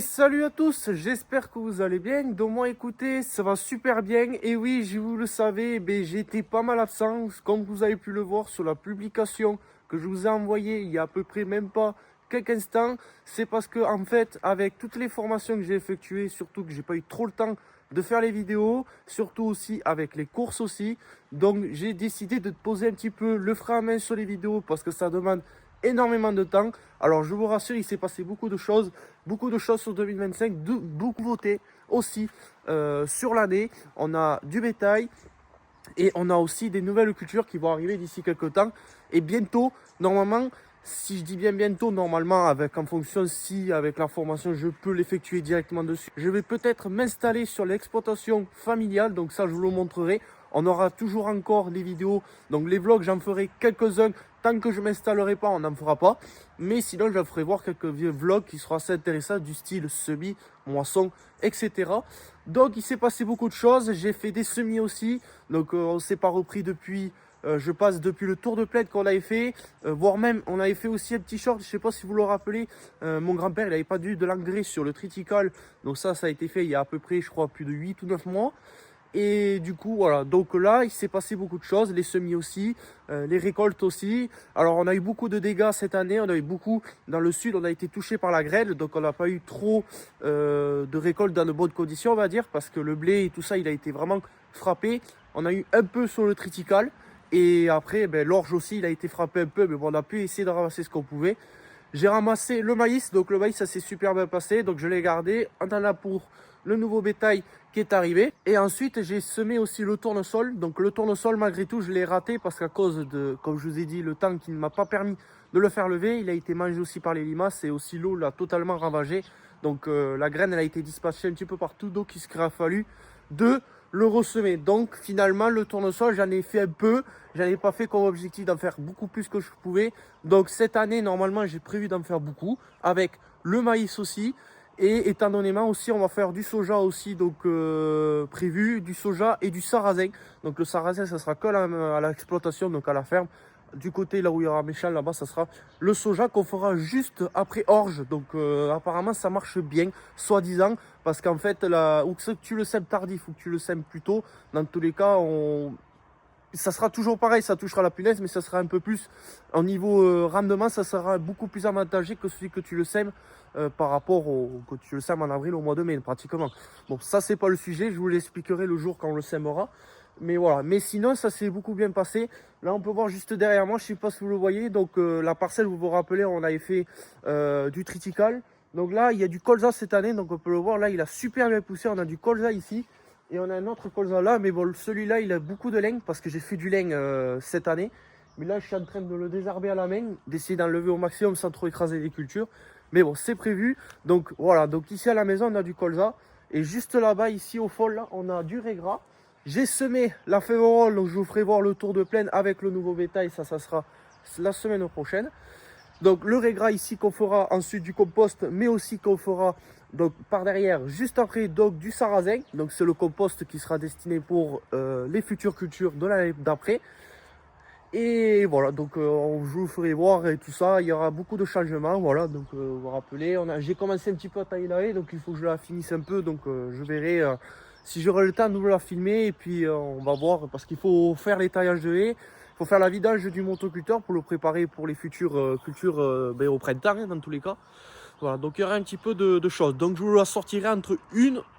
Salut à tous, j'espère que vous allez bien. Donc moi écoutez, ça va super bien. Et oui, vous le savez, j'ai été pas mal absent. Comme vous avez pu le voir sur la publication que je vous ai envoyée il y a à peu près même pas quelques instants. C'est parce que en fait, avec toutes les formations que j'ai effectuées, surtout que j'ai pas eu trop le temps de faire les vidéos, surtout aussi avec les courses aussi. Donc j'ai décidé de poser un petit peu le frein à main sur les vidéos parce que ça demande énormément de temps. Alors je vous rassure, il s'est passé beaucoup de choses sur 2025, beaucoup voté aussi sur l'année. On a du bétail et on a aussi des nouvelles cultures qui vont arriver d'ici quelques temps. Et bientôt, normalement, si je dis bien bientôt, normalement, avec en fonction si avec la formation je peux l'effectuer directement dessus, je vais peut-être m'installer sur l'exploitation familiale. Donc ça, je vous le montrerai. On aura toujours encore des vidéos. Donc les vlogs, j'en ferai quelques-uns. Tant que je ne m'installerai pas, on n'en fera pas. Mais sinon, je ferai voir quelques vieux vlogs qui seront assez intéressants du style semis, moisson, etc. Donc il s'est passé beaucoup de choses. J'ai fait des semis aussi. Donc on ne s'est pas repris depuis, je passe depuis le tour de plaide qu'on avait fait. Voire même, on avait fait aussi un petit short. Je ne sais pas si vous le rappelez. Mon grand-père, il n'avait pas dû de l'engrais sur le triticale. Donc ça a été fait il y a à peu près, je crois, plus de 8 ou 9 mois. Et du coup, voilà. Donc là, il s'est passé beaucoup de choses. Les semis aussi, les récoltes aussi. Alors, on a eu beaucoup de dégâts cette année. On a eu beaucoup, dans le sud, on a été touché par la grêle. Donc, on n'a pas eu trop de récoltes dans de bonnes conditions, on va dire. Parce que le blé et tout ça, il a été vraiment frappé. On a eu un peu sur le triticale. Et après, l'orge aussi, il a été frappé un peu. Mais bon, on a pu essayer de ramasser ce qu'on pouvait. J'ai ramassé le maïs. Donc, le maïs, ça s'est super bien passé. Donc, je l'ai gardé. On en a pour le nouveau bétail qui est arrivé. Et ensuite, j'ai semé aussi le tournesol. Donc le tournesol, malgré tout, je l'ai raté parce qu'à cause de, comme je vous ai dit, le temps qui ne m'a pas permis de le faire lever, il a été mangé aussi par les limaces et aussi l'eau l'a totalement ravagé. Donc la graine, elle a été dispatchée un petit peu partout. Donc il serait fallu de le ressemer. Donc finalement, le tournesol, j'en ai fait un peu. J'en ai pas fait comme objectif d'en faire beaucoup plus que je pouvais. Donc cette année, normalement, j'ai prévu d'en faire beaucoup avec le maïs aussi. Et étant donné aussi, on va faire du soja aussi, donc prévu, du soja et du sarrasin. Donc le sarrasin, ça sera que à l'exploitation, donc à la ferme. Du côté là où il y aura mes champs, là-bas, ça sera le soja qu'on fera juste après orge. Donc apparemment, ça marche bien, soi-disant, parce qu'en fait, là, ou que tu le sèmes tardif ou que tu le sèmes plus tôt, dans tous les cas, ça sera toujours pareil, ça touchera la punaise, mais ça sera un peu plus, au niveau rendement, ça sera beaucoup plus avantageux que celui que tu le sèmes par rapport au que tu le sèmes en avril au mois de mai, pratiquement. Bon, ça, c'est pas le sujet, je vous l'expliquerai le jour quand on le sèmera. Mais voilà, mais sinon, ça s'est beaucoup bien passé. Là, on peut voir juste derrière moi, je sais pas si vous le voyez, donc la parcelle, vous vous rappelez, on avait fait du triticale. Donc là, il y a du colza cette année, donc on peut le voir, là, il a super bien poussé, on a du colza ici. Et on a un autre colza là, mais bon, celui-là, il a beaucoup de laine parce que j'ai fait du laine cette année. Mais là, je suis en train de le désherber à la main, d'essayer d'enlever au maximum sans trop écraser les cultures. Mais bon, c'est prévu. Donc voilà, donc ici à la maison, on a du colza. Et juste là-bas, ici au fol, là, on a du régras. J'ai semé la févrole, donc je vous ferai voir le tour de plaine avec le nouveau bétail. Ça sera la semaine prochaine. Donc le régras ici qu'on fera ensuite du compost, mais aussi qu'on fera donc par derrière, juste après, donc du sarrasin. Donc c'est le compost qui sera destiné pour les futures cultures de l'année d'après. Et voilà, donc je vous ferai voir et tout ça. Il y aura beaucoup de changements, voilà. Donc vous vous rappelez, j'ai commencé un petit peu à tailler la haie, donc il faut que je la finisse un peu. Donc je verrai si j'aurai le temps de vous la filmer. Et puis on va voir, parce qu'il faut faire les taillages de haies. Il faut faire la vidange du motoculteur pour le préparer pour les futures cultures au printemps, hein, dans tous les cas. Voilà, donc il y aura un petit peu de choses. Donc je vous la sortirai entre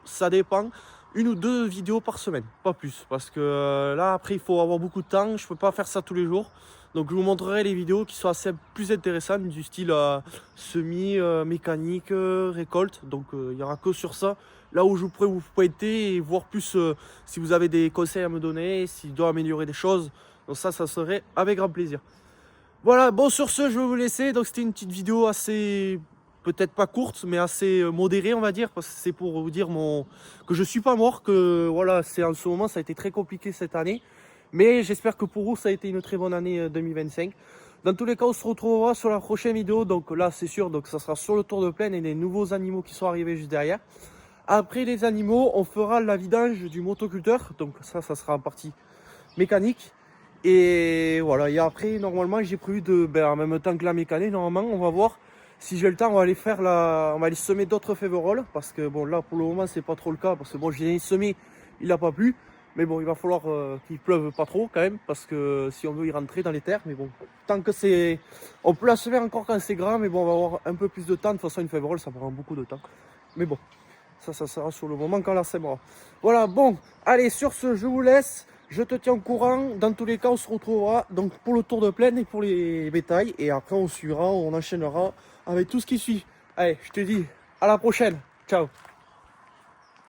ça dépend, une ou deux vidéos par semaine, pas plus. Parce que là, après, il faut avoir beaucoup de temps. Je ne peux pas faire ça tous les jours. Donc je vous montrerai les vidéos qui sont assez plus intéressantes, du style semi, mécanique, récolte. Donc il n'y aura que sur ça. Là où je pourrais vous pointer et voir plus si vous avez des conseils à me donner, si je dois améliorer des choses. Donc ça serait avec grand plaisir. Voilà, bon sur ce, je vais vous laisser. Donc c'était une petite vidéo assez, peut-être pas courte, mais assez modérée, on va dire, parce que c'est pour vous dire que je suis pas mort, que voilà, c'est en ce moment, ça a été très compliqué cette année. Mais j'espère que pour vous, ça a été une très bonne année 2025. Dans tous les cas, on se retrouvera sur la prochaine vidéo. Donc là, c'est sûr, donc ça sera sur le tour de plaine et les nouveaux animaux qui sont arrivés juste derrière. Après les animaux, on fera la vidange du motoculteur. Donc ça sera en partie mécanique. Et voilà, et après, normalement, j'ai prévu en même temps que la mécanique, normalement, on va voir si j'ai le temps, on va aller on va aller semer d'autres féveroles. Parce que bon, là, pour le moment, c'est pas trop le cas. Parce que bon, j'ai semé, il n'a pas plu. Mais bon, il va falloir qu'il pleuve pas trop quand même. Parce que si on veut y rentrer dans les terres. Mais bon, tant que c'est... On peut la semer encore quand c'est grand. Mais bon, on va avoir un peu plus de temps. De toute façon, une féverole, ça prend beaucoup de temps. Mais bon, ça sera sur le moment quand la sèmera. Voilà, bon, allez, sur ce, je vous laisse. Je te tiens au courant. Dans tous les cas, on se retrouvera donc pour le tour de plaine et pour les bétails. Et après, on suivra, on enchaînera avec tout ce qui suit. Allez, je te dis à la prochaine. Ciao.